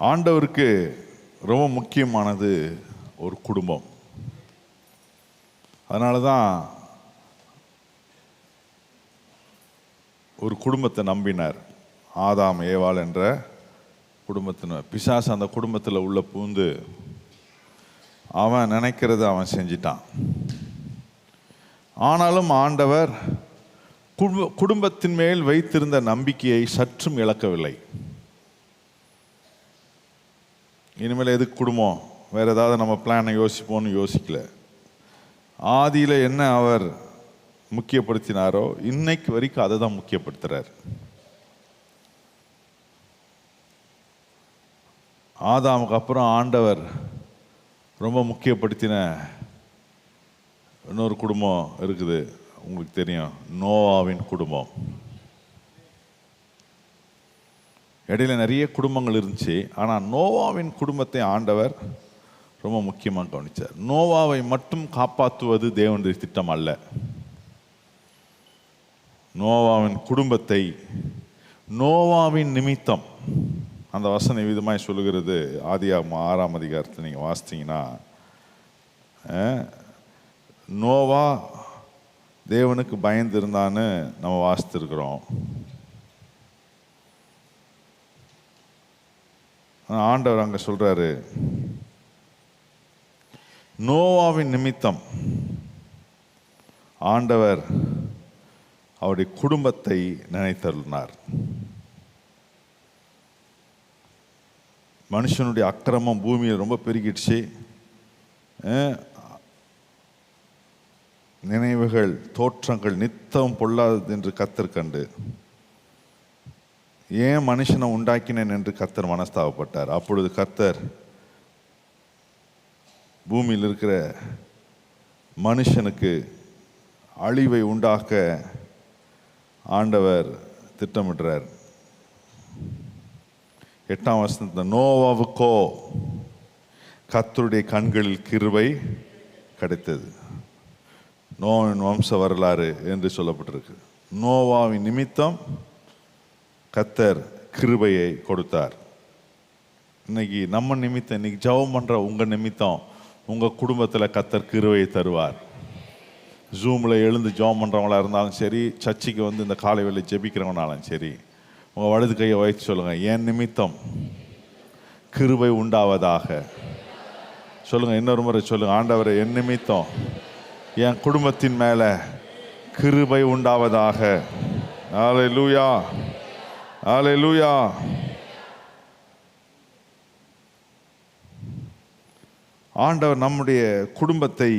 ஆண்டவருக்கு ரொம்ப முக்கியமானது ஒரு குடும்பம். அதனால தான் ஒரு குடும்பத்தை நம்பினார். ஆதாம் ஏவாள் என்ற குடும்பத்தினர். பிசாசு அந்த குடும்பத்தில் உள்ள பூந்து அவன் நினைக்கிறத அவன் செஞ்சிட்டான். ஆனாலும் ஆண்டவர் குடும்பத்தின் மேல் வைத்திருந்த நம்பிக்கையை சற்றும் இழக்கவில்லை. இனிமேல் எதுக்கு குடும்பம், வேற ஏதாவது நம்ம பிளானை யோசிப்போம்னு யோசிக்கல. ஆதியில் என்ன அவர் முக்கியப்படுத்தினாரோ இன்னைக்கு வரைக்கும் அதை தான் முக்கியப்படுத்துறார். ஆதாமுக்கு அப்புறம் ஆண்டவர் ரொம்ப முக்கியப்படுத்தின இன்னொரு குடும்பம் இருக்குது, உங்களுக்கு தெரியும், நோவாவின் குடும்பம். இடையில நிறைய குடும்பங்கள் இருந்துச்சு, ஆனால் நோவாவின் குடும்பத்தை ஆண்டவர் ரொம்ப முக்கியமாக கவனித்தார். நோவாவை மட்டும் காப்பாற்றுவது தேவனுடைய திட்டம் அல்ல. நோவாவின் குடும்பத்தை நோவாவின் நிமித்தம், அந்த வசன விதமாய் சொல்லுகிறது. ஆதியாகமம் 6ஆம் அதிகாரத்தில் நீங்கள் வாசித்தீங்கன்னா, நோவா தேவனுக்கு பயந்து இருந்தான்னு நம்ம வாசித்திருக்கிறோம். ஆண்டவர் அங்கே சொல்றாரு, நோவாவின் நிமித்தம் ஆண்டவர் அவருடைய குடும்பத்தை நினைத்தருளினார். மனுஷனுடைய அக்கிரமம் பூமியில் ரொம்ப பெருகிடுச்சு. நினைவுகள் தோற்றங்கள் நித்தம் பொல்லாதது என்று கர்த்தர் கண்டு, ஏன் மனுஷனை உண்டாக்கினேன் என்று கர்த்தர் மனஸ்தாபப்பட்டார். அப்பொழுது கர்த்தர் பூமியில் இருக்கிற மனுஷனுக்கு அழிவை உண்டாக்க ஆண்டவர் திட்டமிடுறார். 8ஆம் வசனத்தில், நோவாவுக்கோ கர்த்தருடைய கண்களில் கிருபை கிடைத்தது. நோவாவின் வம்ச வரலாறு என்று சொல்லப்பட்டிருக்கு. நோவாவின் நிமித்தம் கர்த்தர் கிருபையை கொடுத்தார். இன்னைக்கு நம்ம நிமித்தம், இன்னைக்கு ஜெபம் பண்ற உங்க நிமித்தம் உங்க குடும்பத்தில் கர்த்தர் கிருபையை தருவார். ஜூமில் எழுந்து ஜெபம் பண்றவங்களா இருந்தாலும் சரி, சர்ச்சுக்கு வந்து இந்த காலை வேளை ஜெபிக்கிறவங்கனாலும் சரி, உங்க வலது கையை வைத்து சொல்லுங்க, என் நிமித்தம் கிருபை உண்டாவதாக. சொல்லுங்க, இன்னொரு முறை சொல்லுங்க, ஆண்டவரே என் நிமித்தம் என் குடும்பத்தின் மேல கிருபை உண்டாவதாக. அல்லேலூயா, அல்லேலூயா. ஆண்டவர் நம்முடைய குடும்பத்தை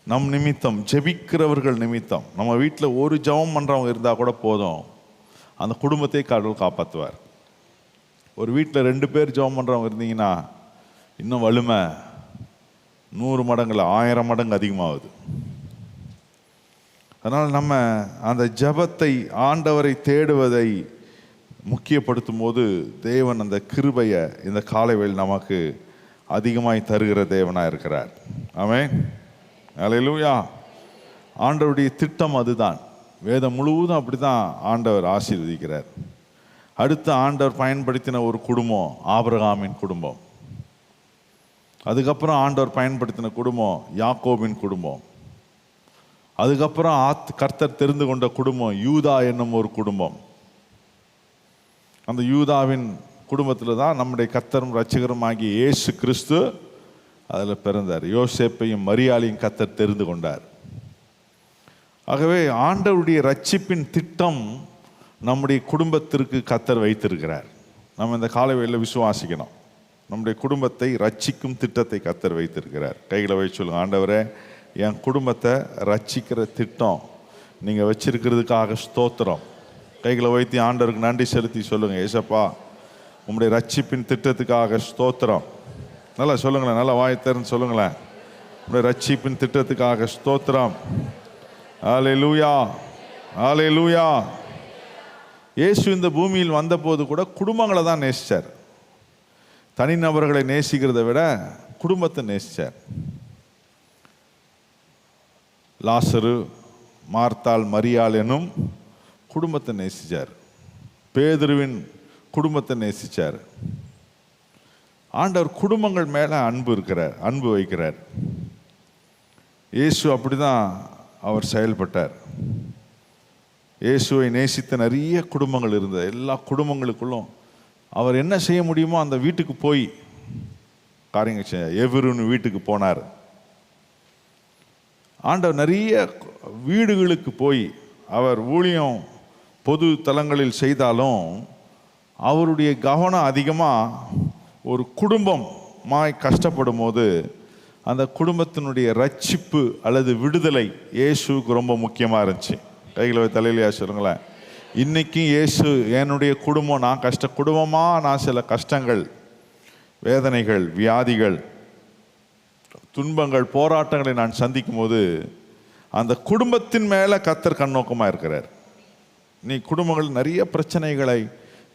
நம் நிமித்தம், ஜெபிக்கிறவர்கள் நிமித்தம், நம்ம வீட்டில் ஒரு ஜெபம் பண்றவங்க இருந்தா கூட போதும், அந்த குடும்பத்தை கடவுள் காப்பாற்றுவார். ஒரு வீட்டில் 2 பேர் ஜெபம் பண்றவங்க இருந்தீங்கன்னா இன்னும் வலிமை 100 மடங்குல 1000 மடங்கு அதிகமாகுது. அதனால் நம்ம அந்த ஜெபத்தை, ஆண்டவரை தேடுவதை முக்கியப்படுத்தும் போது தேவன் அந்த கிருபையை இந்த காலைவேளை நமக்கு அதிகமாய் தருகிற தேவனாக இருக்கிறார். ஆமென், அல்லேலூயா. ஆண்டவருடைய திட்டம் அதுதான். வேதம் முழுவதும் அப்படி தான் ஆண்டவர் ஆசீர்வதிக்கிறார். அடுத்து ஆண்டவர் பயன்படுத்தின ஒரு குடும்பம் ஆபிரகாமின் குடும்பம். அதுக்கப்புறம் ஆண்டவர் பயன்படுத்தின குடும்பம் யாக்கோபின் குடும்பம். அதுக்கப்புறம் கர்த்தர் தெரிந்து கொண்ட குடும்பம் யூதா என்னும் ஒரு குடும்பம். அந்த யூதாவின் குடும்பத்தில் தான் நம்முடைய கர்த்தரும் இரட்சகரும் ஆகிய இயேசு கிறிஸ்து அதில் பிறந்தார். யோசேப்பையும் மரியாளையும் கர்த்தர் தெரிந்து கொண்டார். ஆகவே ஆண்டவருடைய ரட்சிப்பின் திட்டம் நம்முடைய குடும்பத்திற்கு கர்த்தர் வைத்திருக்கிறார். நம்ம இந்த காலைவேளையில் விசுவாசிக்கணும். நம்முடைய குடும்பத்தை ரட்சிக்கும் திட்டத்தை கர்த்தர் வைத்திருக்கிறார். கைகளை வச்சு சொல்லுங்க, ஆண்டவரே என் குடும்பத்தை ரட்சிக்கிற திட்டம் நீங்கள் வச்சிருக்கிறதுக்காக ஸ்தோத்திரம். கைகளை வைத்து ஆண்டவருக்கு நன்றி செலுத்தி சொல்லுங்க, ஏசப்பா உங்களுடைய ரட்சிப்பின் திட்டத்துக்காக ஸ்தோத்திரம். நல்லா சொல்லுங்களேன், நல்லா வாய் திறந்து சொல்லுங்களேன், உங்களுடைய ரட்சிப்பின் திட்டத்துக்காக ஸ்தோத்திரம். அல்லேலூயா, அல்லேலூயா. இயேசு இந்த பூமியில் வந்தபோது கூட குடும்பங்களை தான் நேசிச்சார். தனிநபர்களை நேசிக்கிறதை விட குடும்பத்தை நேசிச்சார். லாசரு, மார்த்தாள், மரியாள் எனும் குடும்பத்தை நேசிச்சார். பேதுருவின் குடும்பத்தை நேசிச்சார். ஆண்டவர் குடும்பங்கள் மேலே அன்பு வைக்கிறார். இயேசு அப்படிதான் அவர் செயல்பட்டார். இயேசுவை நேசித்த நிறைய குடும்பங்கள் இருந்தது. எல்லா குடும்பங்களுக்குள்ளும் அவர் என்ன செய்ய முடியுமோ அந்த வீட்டுக்கு போய் காரியங்கள் செய்ய எவருன்னு வீட்டுக்கு போனார். ஆண்டவர் நிறைய வீடுகளுக்கு போய் அவர் ஊழியம் பொது தலங்களில் செய்தாலும் அவருடைய கவனம் அதிகமாக ஒரு குடும்பமாய் கஷ்டப்படும் போது அந்த குடும்பத்தினுடைய ரட்சிப்பு அல்லது விடுதலை இயேசுக்கு ரொம்ப முக்கியமாக இருந்துச்சு. கைகளை தலையிலையா சொல்லுங்களேன். இன்றைக்கும் இயேசு என்னுடைய குடும்பம், நான் குடும்பமாக நான் சில கஷ்டங்கள், வேதனைகள், வியாதிகள், துன்பங்கள், போராட்டங்களை நான் சந்திக்கும் போது அந்த குடும்பத்தின் மேலே கர்த்தர் கண்ணோக்கமாக இருக்கிறார். நீ குடும்பங்கள் நிறைய பிரச்சனைகளை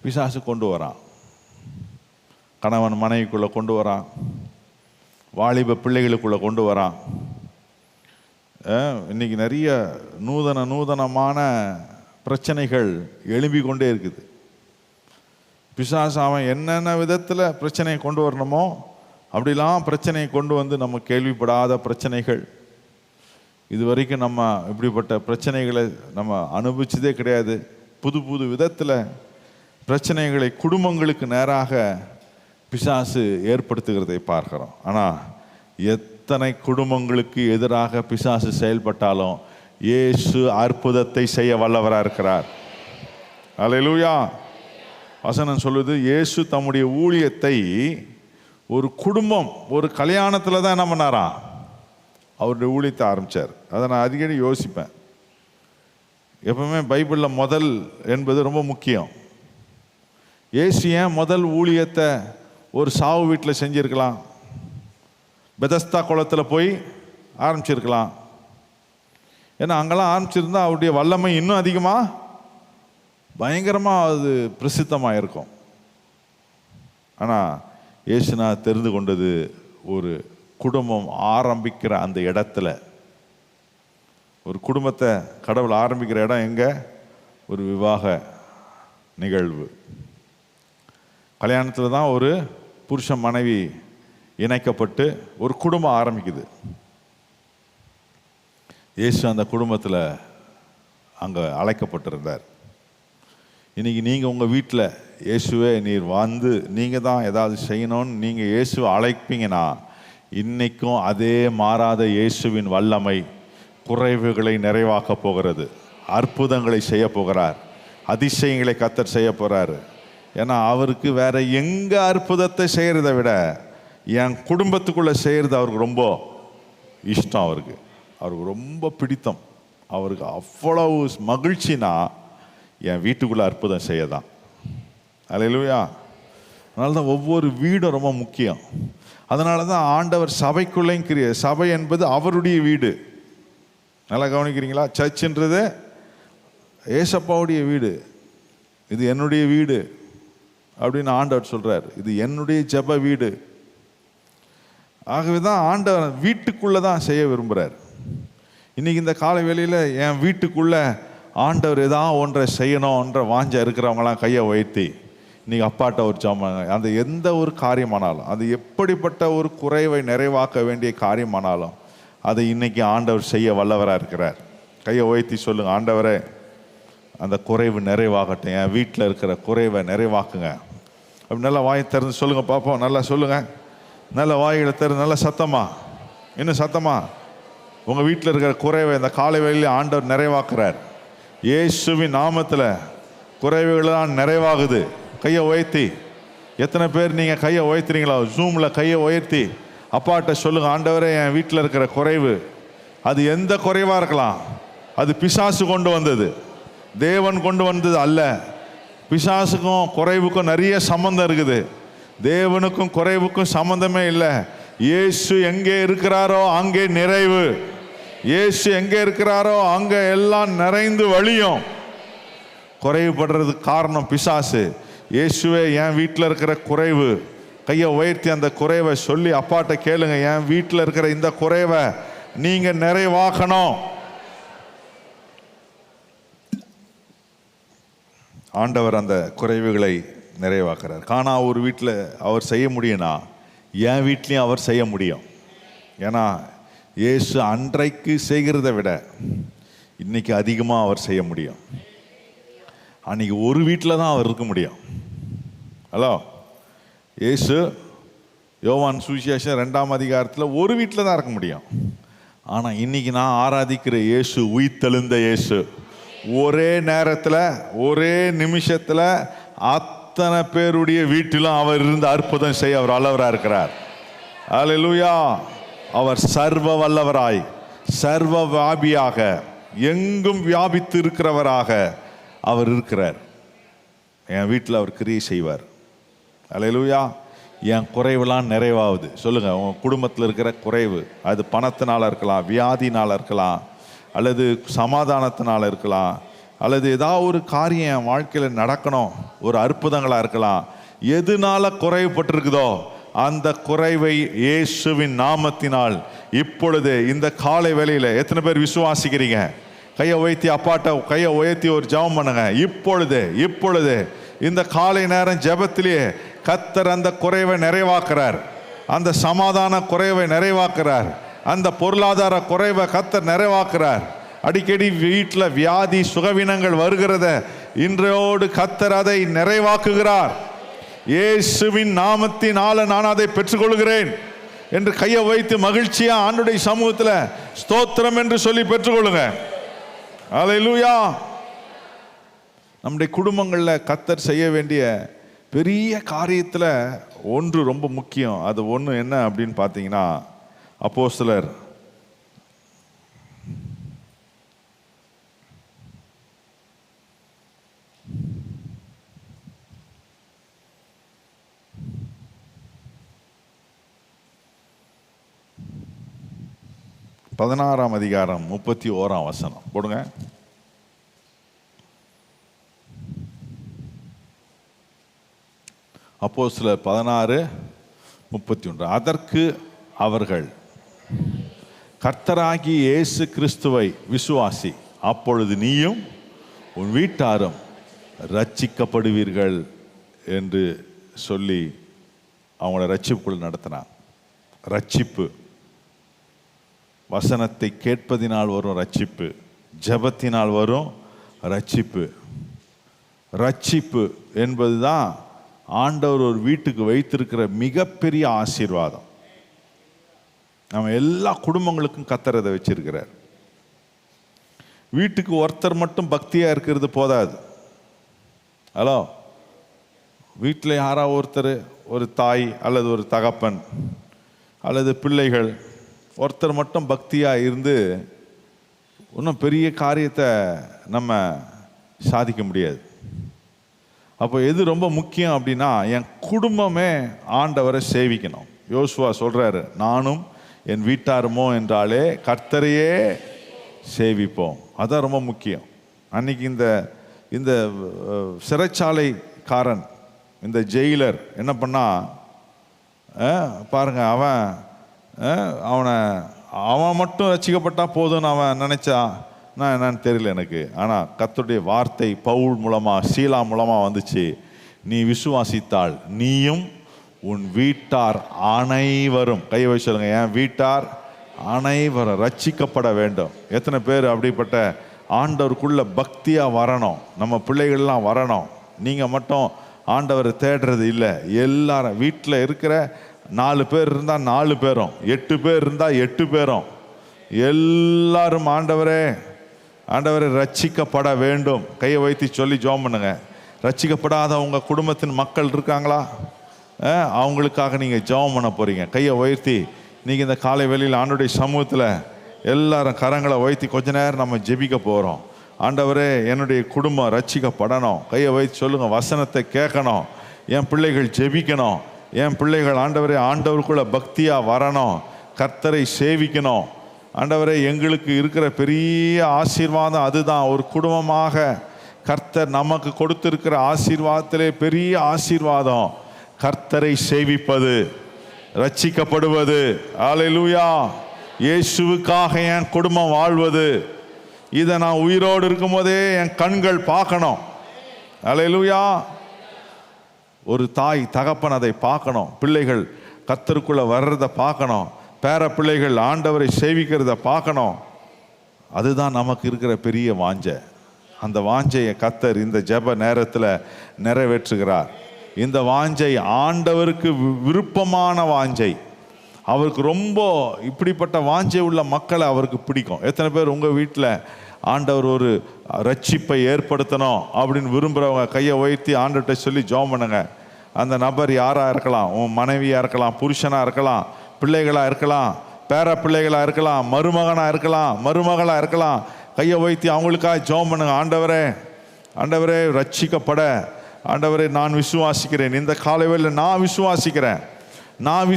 பிசாசு கொண்டு வரான். கணவன் மனைவிக்குள்ளே கொண்டு வரான், வாலிப பிள்ளைகளுக்குள்ளே கொண்டு வரான். இன்னைக்கு நிறைய நூதனமான பிரச்சனைகள் எழும்பி கொண்டே இருக்குது. பிசாசு அவன் என்னென்ன விதத்தில் பிரச்சனையை கொண்டு வரணுமோ அப்படிலாம் பிரச்சனையை கொண்டு வந்து நம்ம கேள்விப்படாத பிரச்சனைகள், இது வரைக்கும் நம்ம இப்படிப்பட்ட பிரச்சனைகளை நம்ம அனுபவிச்சதே கிடையாது. புது புது விதத்தில் பிரச்சனைகளை குடும்பங்களுக்கு நேராக பிசாசு ஏற்படுத்துகிறதை பார்க்கிறோம். ஆனால் எத்தனை குடும்பங்களுக்கு எதிராக பிசாசு செயல்பட்டாலும் இயேசு அற்புதத்தை செய்ய வல்லவராக இருக்கிறார். அல்லேலூயா. வசனம் சொல்லுது, இயேசு தம்முடைய ஊழியத்தை ஒரு குடும்பம், ஒரு கல்யாணத்தில் தான் என்ன பண்ணாரா, அவருடைய ஊழியத்தை ஆரம்பித்தார். அதை நான் அடிக்கடி யோசிப்பேன். எப்பவுமே பைபிளில் முதல் என்பது ரொம்ப முக்கியம். இயேசு ஏன் முதல் ஊழியத்தை ஒரு சாவு வீட்டில் செஞ்சிருக்கலாம், பெதஸ்தா குளத்தில் போய் ஆரம்பிச்சிருக்கலாம். ஏன்னா அங்கெல்லாம் ஆரம்பிச்சிருந்தா அவருடைய வல்லமை இன்னும் அதிகமாக பயங்கரமாக அது பிரசித்தமாக இருக்கும். ஆனால் இயேசுனா தெரிந்து கொண்டது ஒரு குடும்பம் ஆரம்பிக்கிற அந்த இடத்துல. ஒரு குடும்பத்தை கடவுள் ஆரம்பிக்கிற இடம் எங்கே? ஒரு விவாக நிகழ்வு. கல்யாணத்தில் தான் ஒரு புருஷன் மனைவி இணைக்கப்பட்டு ஒரு குடும்பம் ஆரம்பிக்குது. இயேசு அந்த குடும்பத்தில் அங்கே அழைக்கப்பட்டிருந்தார். இன்றைக்கி நீங்கள் உங்கள் வீட்டில் இயேசுவே நீர் வந்து நீங்கள் தான் ஏதாவது செய்யணும்னு நீங்கள் இயேசுவை அழைப்பீங்கன்னா, இன்றைக்கும் அதே மாறாத இயேசுவின் வல்லமை குறைவுகளை நிறைவாக்க போகிறது. அற்புதங்களை செய்ய போகிறார். அதிசயங்களை கர்த்தர் செய்ய போகிறாரு. ஏன்னா அவருக்கு வேற எங்கே அற்புதத்தை செய்கிறத விட என் குடும்பத்துக்குள்ளே செய்கிறது அவருக்கு ரொம்ப இஷ்டம். அவருக்கு ரொம்ப பிடித்தம். அவருக்கு அவ்வளவு மகிழ்ச்சினா என் வீட்டுக்குள்ளே அற்புதம் செய்ய தான். அல்லேலூயா. அதனால தான் ஒவ்வொரு வீடும் ரொம்ப முக்கியம். அதனால தான் ஆண்டவர் சபைக்குள்ளே சபை என்பது அவருடைய வீடு. நல்லா கவனிக்கிறீங்களா? சர்ச்சுன்றது ஏசப்பாவுடைய வீடு, இது என்னுடைய வீடு அப்படின்னு ஆண்டவர் சொல்கிறார். இது என்னுடைய ஜெப வீடு. ஆகவே தான் ஆண்டவர் வீட்டுக்குள்ளே தான் செய்ய விரும்புகிறார். இன்றைக்கி இந்த காலை வேளையில் என் வீட்டுக்குள்ளே ஆண்டவர் ஏதாவது ஒன்றை செய்யணும்ன்ற வாஞ்ச இருக்கிறவங்களாம் கையை உயர்த்தி இன்றைக்கி அப்பாட்ட ஒரு ஜாமான், அந்த எந்த ஒரு காரியமானாலும், அது எப்படிப்பட்ட ஒரு குறைவை நிறைவாக்க வேண்டிய காரியமானாலும் அதை இன்றைக்கி ஆண்டவர் செய்ய வல்லவராக இருக்கிறார். கையை உயர்த்தி சொல்லுங்கள், ஆண்டவரே அந்த குறைவு நிறைவாகட்டும், என் வீட்டில் இருக்கிற குறைவை நிறைவாக்குங்க. அப்படி நல்லா வாயை திறந்து சொல்லுங்கள் பார்ப்போம். நல்லா சொல்லுங்கள், நல்ல வாய்களை திறந்து நல்லா சத்தமா, இன்னும் சத்தமா. உங்கள் வீட்டில் இருக்கிற குறைவை இந்த காலை வேளையில் ஆண்டவர் நிறைவாக்குறார். இயேசுவின் நாமத்தில் குறைவுகள்லாம் நிறைவாகுது. கையை உயர்த்தி, எத்தனை பேர் நீங்கள் கையை உயர்த்துறீங்களா? ஜூமில் கையை உயர்த்தி அப்பாட்ட சொல்லுங்கள், ஆண்டவரே என் வீட்டில் இருக்கிற குறைவு, அது எந்த குறைவாக இருக்கலாம், அது பிசாசு கொண்டு வந்தது, தேவன் கொண்டு வந்தது அல்ல. பிசாசுக்கும் குறைவுக்கும் நிறைய சம்பந்தம் இருக்குது. தேவனுக்கும் குறைவுக்கும் சம்பந்தமே இல்லை. இயேசு எங்கே இருக்கிறாரோ அங்கே நிறைவு. இயேசு எங்கே இருக்கிறாரோ அங்கே எல்லாம் நிறைந்து வழியும். குறைவுபடுறதுக்கு காரணம் பிசாசு. இயேசுவே என் வீட்டில் இருக்கிற குறைவு, கையை உயர்த்தி அந்த குறைவை சொல்லி அப்பாட்ட கேளுங்க, என் வீட்டில் இருக்கிற இந்த குறைவை நீங்க நிறைவாக்கணும். ஆண்டவர் அந்த குறைவுகளை நிறைவாக்குறார். காணா ஒரு வீட்டில் அவர் செய்ய முடியும்னா என் வீட்லேயும் அவர் செய்ய முடியும். ஏன்னா இயேசு அன்றைக்கு செய்கிறத விட இன்னைக்கு அதிகமாக அவர் செய்ய முடியும். அன்னைக்கு ஒரு வீட்டில் தான் அவர் இருக்க முடியும். ஹலோ, இயேசு யோவான் சுவிசேஷம் 2ஆம் அதிகாரத்தில் ஒரு வீட்டில் தான் இருக்க முடியும். ஆனால் இன்னைக்கு நான் ஆராதிக்கிற இயேசு உயிர்த்தெழுந்த இயேசு. ஒரே நேரத்தில் ஒரே நிமிஷத்தில் அத்தனை பேருடைய வீட்டிலும் அவர் இருந்து அற்புதம் செய்ய அவர் வல்லவராக இருக்கிறார். அல்லேலூயா. அவர் சர்வ வல்லவராய், சர்வ வியாபியாக, எங்கும் வியாபித்து இருக்கிறவராக அவர் இருக்கிறார். என் வீட்டில் அவர் கிரியை செய்வார். அல்லேலூயா. என் குறைவெல்லாம் நிறைவாகுது. சொல்லுங்கள், உங்கள் குடும்பத்தில் இருக்கிற குறைவு, அது பணத்தினால் இருக்கலாம், வியாதினால் இருக்கலாம், அல்லது சமாதானத்தினால் இருக்கலாம், அல்லது ஏதாவது ஒரு காரியம் என் வாழ்க்கையில் நடக்கணும், ஒரு அற்புதங்களாக இருக்கலாம். எதுனால குறைவுபட்டிருக்குதோ அந்த குறைவை இயேசுவின் நாமத்தினால் இப்பொழுது இந்த காலை வேளையில் எத்தனை பேர் விசுவாசிக்கிறீங்க? கையை உயர்த்தி அப்பாட்ட கையை உயர்த்தி ஒரு ஜெபம் பண்ணுங்க. இப்பொழுது இந்த காலை நேரம் ஜெபத்திலேயே கர்த்தர் அந்த குறைவை நிறைவாக்குறார். அந்த சமாதான குறைவை நிறைவாக்குறார். அந்த பொருளாதார குறைவை கர்த்தர் நிறைவாக்குறார். அடிக்கடி வீட்டில் வியாதி சுகவீனங்கள் வருகிறத இன்றையோடு கர்த்தர் அதை நிறைவாக்குகிறார். இயேசுவின் நாமத்தினால நான் அதை பெற்றுக்கொள்கிறேன் என்று கையை வைத்து மகிழ்ச்சியா ஆண்டவருடைய சமூகத்தில் ஸ்தோத்திரம் என்று சொல்லி பெற்றுக்கொள்ளுங்க. அல்லேலூயா. நம்முடைய குடும்பங்களில் கர்த்தர் செய்ய வேண்டிய பெரிய காரியத்தில் ஒன்று ரொம்ப முக்கியம். அது ஒன்று என்ன அப்படின்னு பார்த்தீங்கன்னா, அப்போஸ்தலர் 16ஆம் அதிகாரம் 31ஆம் வசனம் போடுங்க. அப்போஸ்தலர் 16:31. அதற்கு அவர்கள், கர்த்தராகிய இயேசு கிறிஸ்துவை விசுவாசி, அப்பொழுது நீயும் உன் வீட்டாரும் ரட்சிக்கப்படுவீர்கள் என்று சொல்லி அவங்கள ரட்சிப்புக்குள் நடத்தினார். ரட்சிப்பு வசனத்தை கேட்பதினால் வரும் ரட்சிப்பு, ஜெபத்தினால் வரும் ரட்சிப்பு. ரட்சிப்பு என்பதுதான் ஆண்டவர் ஒரு வீட்டுக்கு வைத்திருக்கிற மிகப்பெரிய ஆசீர்வாதம். நம்ம எல்லா குடும்பங்களுக்கும் கர்த்தர் அதை வச்சிருக்கிறார். வீட்டுக்கு ஒருத்தர் மட்டும் பக்தியா இருக்கிறது போதாது. ஹலோ, வீட்டில் யாராவது ஒருத்தர், ஒரு தாய் அல்லது ஒரு தகப்பன் அல்லது பிள்ளைகள் ஒருத்தர் மட்டும் பக்தியாக இருந்து இன்னும் பெரிய காரியத்தை நம்ம சாதிக்க முடியாது. அப்போ எது ரொம்ப முக்கியம் அப்படின்னா, என் குடும்பமே ஆண்டவரை சேவிக்கணும். யோசுவா சொல்கிறாரு, நானும் என் வீட்டாருமோ என்றாலே கர்த்தரையே சேவிப்போம். அதான் ரொம்ப முக்கியம். அன்னைக்கு இந்த சிறைச்சாலைக்காரன், இந்த ஜெயிலர் என்ன பண்ணா பாருங்க, அவன் மட்டும் ரட்சிக்கப்பட்டா போதும்னு அவன் நினைச்சா நான் என்னன்னு தெரியல எனக்கு. ஆனால் கர்த்தருடைய வார்த்தை பவுல் மூலமா, சீலா மூலமா வந்துச்சு. நீ விசுவாசித்தால் நீயும் உன் வீட்டார் அனைவரும், கை வச்சு சொல்லுங்க, என் வீட்டார் அனைவரும் ரட்சிக்கப்பட வேண்டும். எத்தனை பேர் அப்படிப்பட்ட ஆண்டவருக்குள்ள பக்தியா வரணும்? நம்ம பிள்ளைகள்லாம் வரணும். நீங்க மட்டும் ஆண்டவரை தேடுறது இல்லை. எல்லாரும் வீட்டில் இருக்கிற 4 பேர் இருந்தால் 4 பேரும், 8 பேர் இருந்தால் 8 பேரும், எல்லாரும் ஆண்டவரே ரட்சிக்கப்பட வேண்டும். கையை வைத்து சொல்லி ஜெபம் பண்ணுங்க. ரட்சிக்கப்படாத உங்கள் குடும்பத்தின் மக்கள் இருக்காங்களா? அவங்களுக்காக நீங்கள் ஜெபம் பண்ண போறீங்க. கையை உயர்த்தி நீங்கள் இந்த காலை வேளையில் ஆண்டவருடைய சமூகத்தில் எல்லாரும் கரங்களை உயர்த்தி கொஞ்ச நேரம் நம்ம ஜெபிக்க போகிறோம். ஆண்டவரே, என்னுடைய குடும்பம் ரட்சிக்கப்படணும். கையை வைத்து சொல்லுங்க. வசனத்தை கேட்கணும், என் பிள்ளைகள் ஜெபிக்கணும், என் பிள்ளைகள் ஆண்டவரே ஆண்டவருக்குள்ள பக்தியாக வரணும், கர்த்தரை சேவிக்கணும். ஆண்டவரே, எங்களுக்கு இருக்கிற பெரிய ஆசீர்வாதம் அதுதான். ஒரு குடும்பமாக கர்த்தர் நமக்கு கொடுத்திருக்கிற ஆசீர்வாதத்திலே பெரிய ஆசீர்வாதம் கர்த்தரை சேவிப்பது, ரட்சிக்கப்படுவது. அல்லேலூயா. இயேசுவுக்காக என் குடும்பம் வாழ்வது, இதை நான் உயிரோடு இருக்கும் போதே என் கண்கள் பார்க்கணும். அல்லேலூயா. ஒரு தாய் தகப்பன் அதை பார்க்கணும். பிள்ளைகள் கர்த்தருக்குள்ளே வர்றதை பார்க்கணும், பேர பிள்ளைகள் ஆண்டவரை சேவிக்கிறத பார்க்கணும். அதுதான் நமக்கு இருக்கிற பெரிய வாஞ்சை. அந்த வாஞ்சையை கர்த்தர் இந்த ஜெப நேரத்தில் நிறைவேற்றுகிறார். இந்த வாஞ்சை ஆண்டவருக்கு விருப்பமான வாஞ்சை. அவருக்கு ரொம்ப இப்படிப்பட்ட வாஞ்சை உள்ள மக்களை அவருக்கு பிடிக்கும். எத்தனை பேர் உங்கள் வீட்டில் ஆண்டவர் ஒரு ரட்சிப்பை ஏற்படுத்தணும் அப்படின்னு விரும்புகிறவங்க கையை உயர்த்தி ஆண்டவர்கிட்ட சொல்லி ஜெபம் பண்ணுங்க. அந்த நபர் யாராக இருக்கலாம், உன் மனைவியாக இருக்கலாம், புருஷனாக இருக்கலாம், பிள்ளைகளாக இருக்கலாம், பேர பிள்ளைகளாக இருக்கலாம், மருமகனாக இருக்கலாம், மருமகளாக இருக்கலாம். கையை உயர்த்தி அவங்களுக்காக ஜெபம் பண்ணுங்க. ஆண்டவரே, ஆண்டவரே ரட்சிக்கப்பட ஆண்டவரே நான் விசுவாசிக்கிறேன். இந்த காலையில் நான் விசுவாசிக்கிறேன். நான்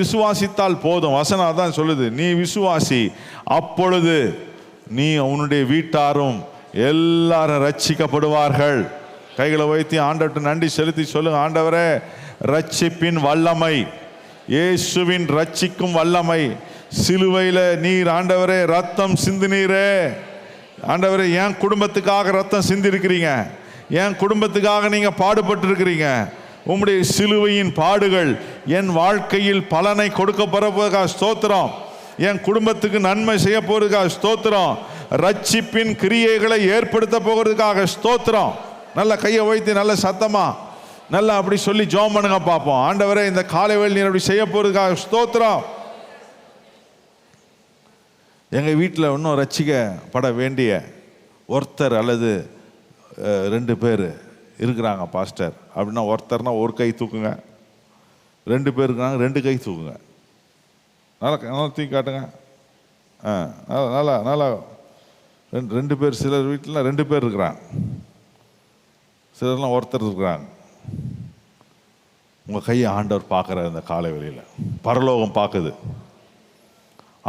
விசுவாசித்தால் போதும். வசனம் அதான் சொல்லுது, நீ விசுவாசி, அப்பொழுது நீ உன்னுடைய வீட்டாரும் எல்லாரும் ரட்சிக்கப்படுவார்கள். கைகளை வைத்து ஆண்டவர்கிட்ட நன்றி செலுத்தி சொல்லுங்க, ஆண்டவரே ரட்சிப்பின் வல்லமை, இயேசுவின் ரட்சிக்கும் வல்லமை, சிலுவையில் நீர் ஆண்டவரே ரத்தம் சிந்தினீரே. ஆண்டவரே என் குடும்பத்துக்காக ரத்தம் சிந்திருக்கிறீங்க, என் குடும்பத்துக்காக நீங்க பாடுபட்டு இருக்கிறீங்க. உம்முடைய சிலுவையின் பாடுகள் என் வாழ்க்கையில் பலனை கொடுக்க போறதுக்காக ஸ்தோத்திரம். என் குடும்பத்துக்கு நன்மை செய்ய போறதுக்காக ஸ்தோத்திரம். ரட்சிப்பின் கிரியைகளை ஏற்படுத்த போகிறதுக்காக ஸ்தோத்திரம். நல்ல கையை வைத்து நல்ல சத்தமா நல்லா அப்படி சொல்லி ஜெபம் பண்ணுங்க பார்ப்போம். ஆண்டவரே இந்த காலை வேளை நீர் அப்படி செய்ய போறதுக்காக ஸ்தோத்திரம். எங்க வீட்டில் இன்னும் ரட்சிக்கப்பட வேண்டிய ஒருத்தர் அல்லது 2 பேர் இருக்கிறாங்க பாஸ்டர் அப்படின்னா, ஒருத்தர்னா ஒரு கை தூக்குங்க, 2 பேர் இருக்கிறாங்க 2 கை தூக்குங்க. நல்லா நல்லா தூக்கி காட்டுங்க. நல்லா நல்லா 2 பேர். சிலர் வீட்டில் 2 பேர் இருக்கிறாங்க, சிலர்லாம் ஒருத்தர் இருக்கிறாங்க. உங்கள் கையை ஆண்டவர் பார்க்குறாரு. இந்த காலை வேளையில் பரலோகம் பார்க்குது.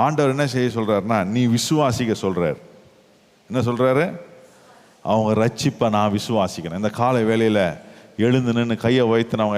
ஆண்டவர் என்ன செய்ய சொல்கிறாருன்னா, நீ விசுவாசிக்க சொல்கிறார். என்ன சொல்கிறாரு? அவங்க ரட்சிப்பை நான் விசுவாசிக்கிறேன். இந்த காலை வேளையில் எழுந்து நின்று கையை வைத்து நான்